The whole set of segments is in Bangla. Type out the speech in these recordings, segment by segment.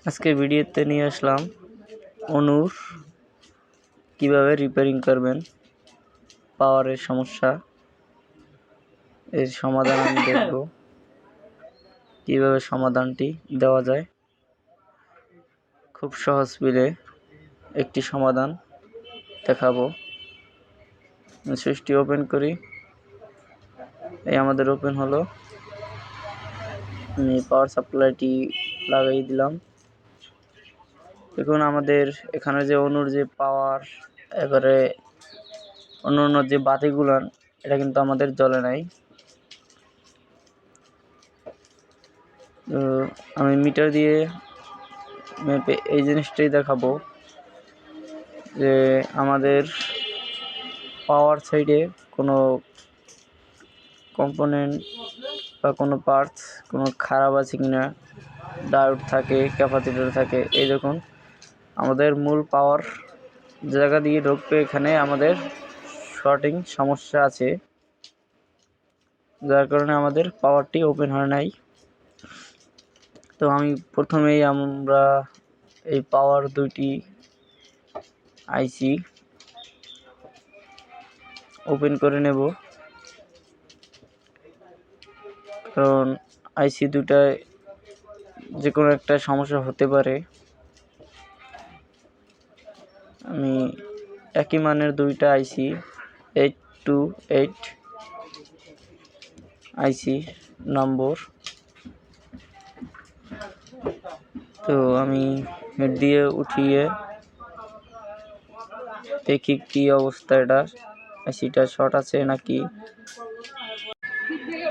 আজকে ভিডিওতে নিয়ে আসলাম অনুর কিভাবে রিপেয়ারিং করবেন পাওয়ারের সমস্যা। এর সমাধান আমি দেখব কিভাবে সমাধানটি দেওয়া যায়। খুব সহজ বিলে একটি সমাধান দেখাবো। সুইচটি ওপেন করি। এই আমাদের ওপেন হলো। আমি পাওয়ার সাপ্লাইটি লাগিয়ে দিলাম। দেখুন আমাদের এখানে যে অনুর যে পাওয়ার এবারে অন্য যে বাতিগুলো এটা কিন্তু আমাদের জ্বলে নাই। আমি মিটার দিয়ে মেপে এই জিনিসটাই দেখাবো যে আমাদের পাওয়ার সাইডে কোনো কম্পোনেন্ট বা কোনো পার্টস কোনো খারাপ আছে কিনা, ডায়োড থাকে, ক্যাপাসিটর থাকে। এই দেখুন আমাদের মূল পাওয়ার জায়গা দিয়ে ঢুকবে, এখানে আমাদের শর্টিং সমস্যা আছে, যার কারণে আমাদের পাওয়ারটি ওপেন হয় নাই। তো আমি প্রথমেই আমরা এই পাওয়ার দুইটি আইসি ওপেন করে নেব, কারণ আইসি দুটায় যে কোনো একটা সমস্যা হতে পারে। আমি একই মানের দুইটা আইসি 828 আইসি নম্বর, তো আমি হেড দিয়ে উঠিয়ে দেখি কি অবস্থা, এটা আইসিটা শর্ট আছে নাকি।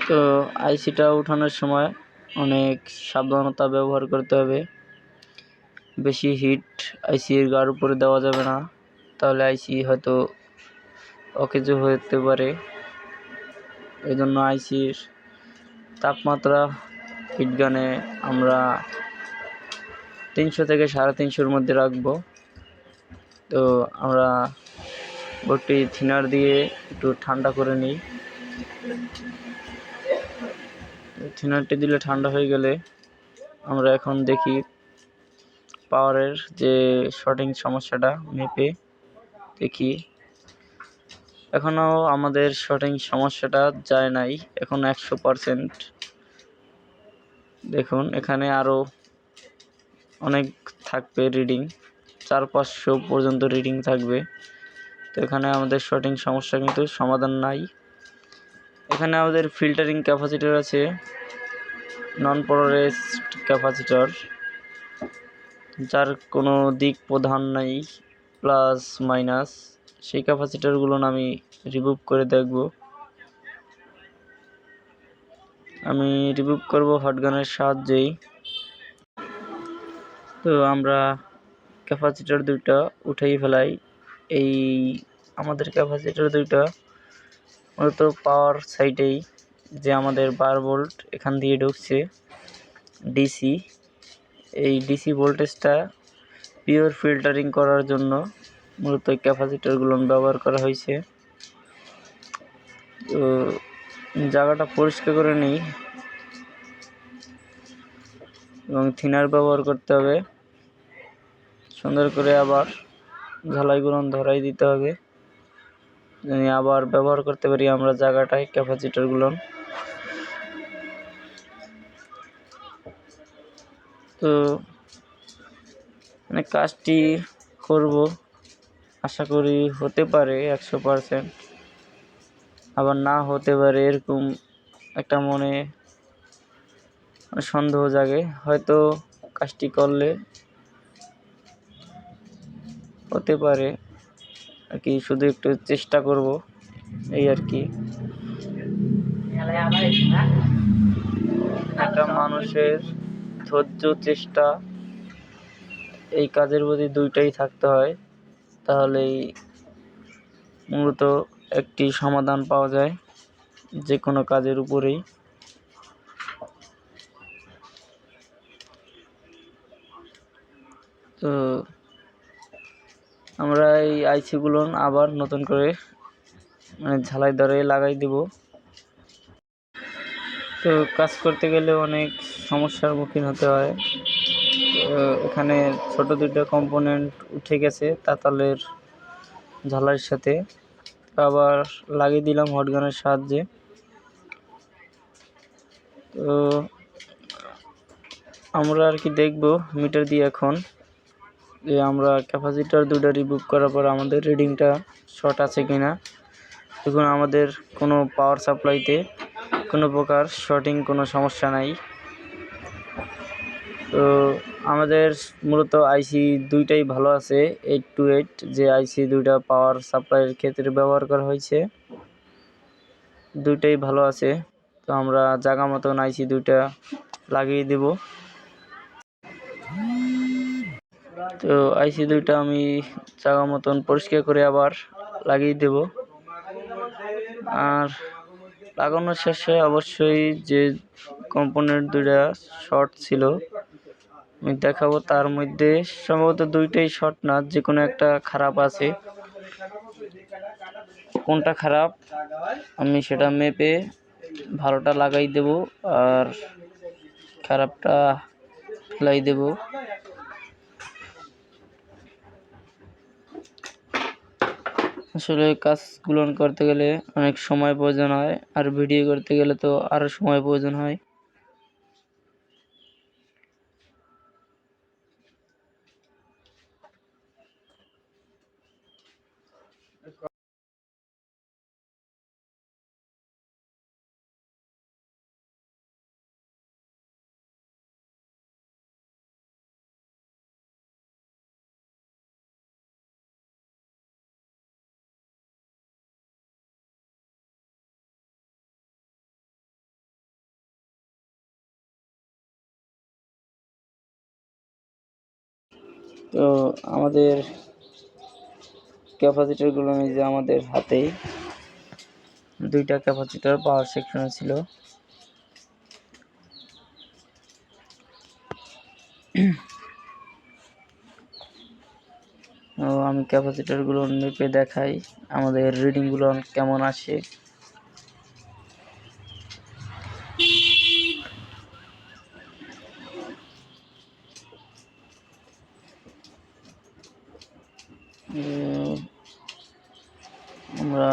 তো আইসিটা উঠানোর সময় অনেক সাবধানতা ব্যবহার করতে হবে। বেশি হিট আইসির গার উপরে দেওয়া যাবে না, তাহলে আইসি হয়তো অকেজো হতে পারে। এই জন্য আইসির তাপমাত্রা হিট গানে আমরা 300 থেকে 350-এর মধ্যে রাখবো। তো আমরা বোর্ডটি থিনার দিয়ে একটু ঠান্ডা করে নিই। থিনারটি দিলে ঠান্ডা হয়ে গেলে আমরা এখন দেখি পাওয়ারের যে শর্টিং সমস্যাটা মেপে দেখি। এখনও আমাদের শর্টিং সমস্যাটা যায় নাই, এখন 100%। দেখুন এখানে আরও অনেক থাকবে রিডিং, 400-500 পর্যন্ত রিডিং থাকবে। তো এখানে আমাদের শর্টিং সমস্যা কিন্তু সমাধান নাই। এখানে আমাদের ফিল্টারিং ক্যাপাসিটর আছে, নন পোলারাইজড ক্যাপাসিটর, যার কোনো দিক প্রধান নাই, প্লাস মাইনাস। সেই ক্যাপাসিটরগুলো আমি রিমুভ করে দেখব। আমি রিমুভ করব হটগানের সাহায্যেই। তো আমরা ক্যাপাসিটর দুইটা উঠেই ফেলাই। এই আমাদের ক্যাপাসিটর দুইটা মূলত পাওয়ার সাইডেই, যে আমাদের 12 ভোল্ট এখান দিয়ে ঢুকছে ডিসি। এই ডিসি ভোল্টেজটা পিওর ফিল্টারিং করার জন্য মূলত ক্যাপাসিটরগুলো ব্যবহার করা হয়েছে। তো জায়গাটা পরিষ্কার করে নিই এবং থিনার ব্যবহার করতে হবে সুন্দর করে, আবার ঝালাইগুলো ধরাই দিতে হবে যেন আবার ব্যবহার করতে পারি আমরা জায়গাটায় ক্যাপাসিটরগুলো। তো কাজটি করব, আশা করি হতে পারে 100%, আবার না হতে পারে, এরকম একটা মনে সন্দেহ জাগে। হয়তো কাজটি করলে হতে পারে আর কি, শুধু একটু চেষ্টা করব এই আর কি। একটা মানুষের ধৈর্য, চেষ্টা, এই কাজের প্রতি দুইটাই থাকতে হয়, তাহলেই মূলত একটি সমাধান পাওয়া যায় যে কোনো কাজের উপরেই। তো আমরা এই আইসিগুলো আবার নতুন করে ঝালাই ধরে লাগাই দেব। তো কাজ করতে গেলে অনেক সমস্যার মুখীন হতে হয়। তো এখানে ছোট দুইটা কম্পোনেন্ট উঠে গেছে তাতালের ঝালাইয়ের সাথে, আবার লাগিয়ে দিলাম হটগানের সাহায্যে। তো আমরা আর কি দেখব মিটার দিয়ে এখন যে আমরা ক্যাপাসিটার দুটো রিমুভ করার পর আমাদের রিডিংটা শর্ট আছে কিনা। দেখুন আমাদের কোনো পাওয়ার সাপ্লাইতে কোনো প্রকার শর্টিং কোনো সমস্যা নাই। তো আমাদের মূলত আইসি দুইটাই ভালো আছে, 828 যে আইসি দুইটা পাওয়ার সাপ্লাইয়ের ক্ষেত্রে ব্যবহার করা হয়েছে দুইটাই ভালো আছে। তো আমরা জায়গা মতন আইসি দুইটা লাগিয়ে দেব। তো আইসি দুইটা আমি জায়গা মতন পরিষ্কার করে আবার লাগিয়ে দেব। আর লাগানোর শেষে অবশ্যই যে কম্পোনেন্ট দুইটা শর্ট ছিল আমি দেখাবো, তার মধ্যে সম্ভবত দুইটাই শর্ট না, যে কোনো একটা খারাপ আছে। কোনটা খারাপ আমি সেটা মেপে ভালোটা লাগাই দেব আর খারাপটা ফেলাই দেব। আসলে কাজগুলো করতে গেলে অনেক সময় প্রয়োজন হয়, আর ভিডিও করতে গেলে তো আরও সময় প্রয়োজন হয়। তো আমাদের ক্যাপাসিটারগুলো এই যে আমাদের হাতেই দুইটা ক্যাপাসিটার পাওয়ার সেকশনে ছিল। আমি ক্যাপাসিটারগুলো মেপে দেখাই আমাদের রিডিংগুলো কেমন আসে। আমরা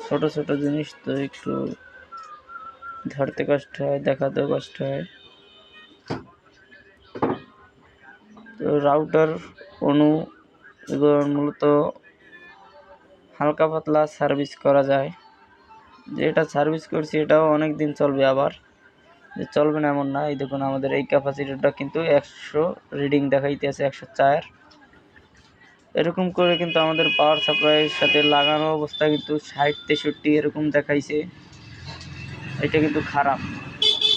ছোট ছোট জিনিস তো একটু ধরতে কষ্ট হয়, দেখাতেও কষ্ট হয়। তো রাউটার অনু এগুলো মূলত হালকা পাতলা সার্ভিস করা যায়। যেটা সার্ভিস করছি এটাও অনেক দিন চলবে, আবার যে চলবে না এমন না। এই দেখুন আমাদের এই ক্যাপাসিটরটা কিন্তু 100 রিডিং দেখাইতে আছে, 104। এরকম করে কিন্তু আমাদের পাওয়ার সাপ্লাইয়ের সাথে লাগানো অবস্থা কিন্তু 60-63 এরকম দেখাইছে। এটা কিন্তু খারাপ।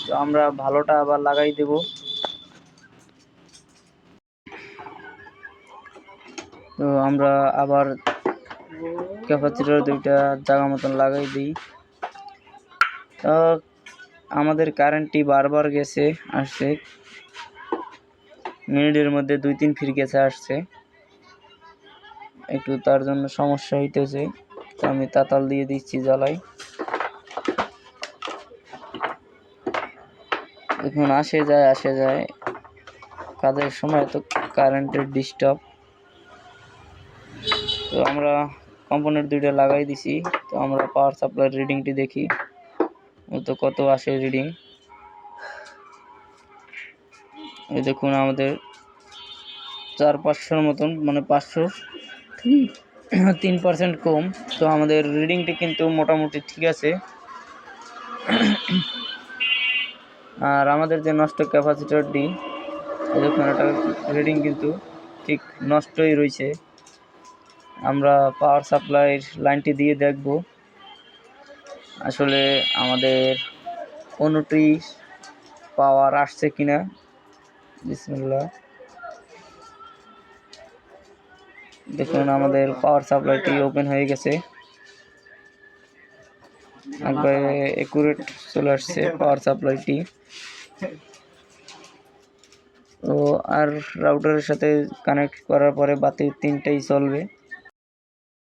তো আমরা ভালোটা আবার লাগাই দেব। তো আমরা আবার ক্যাপাসিটর দুইটা জায়গা মতন লাগাই দিই। তো আমাদের কারেন্টটি বারবার গেছে আসছে, মিনিটের মধ্যে 2-3 ফির গেছে আসছে, একটু তার জন্য সমস্যা হইতেছে। তো আমি তাতাল দিয়ে দিচ্ছি জ্বালাই। এখন আসে যায় কাজের সময় তো কারেন্টের ডিস্টার্ব। তো আমরা কম্পোনেন্ট দুইটা লাগাই দিছি। তো আমরা পাওয়ার সাপ্লাই রিডিংটি দেখি তো কত আসে রিডিং। এই দেখুন আমাদের 400-500 মতন, মানে 503% কম। তো আমাদের রিডিংটি কিন্তু মোটামুটি ঠিক আছে। আর আমাদের যে নষ্ট ক্যাপাসিটরটি দেখুন এটা রিডিং কিন্তু ঠিক নষ্টই রয়েছে। আমরা পাওয়ার সাপ্লাইয়ের লাইনটি দিয়ে দেখব আসলে আমাদের কোনোটি পাওয়ার আসছে কিনা। বিসমিল্লাহ, দেখুন আমাদের পাওয়ার সাপ্লাইটি ওপেন হয়ে গেছে, একবারে একুরেট চলে আসছে পাওয়ার সাপ্লাইটি। তো আর রাউটারের সাথে কানেক্ট করার পরে বাতি তিনটাই চলবে।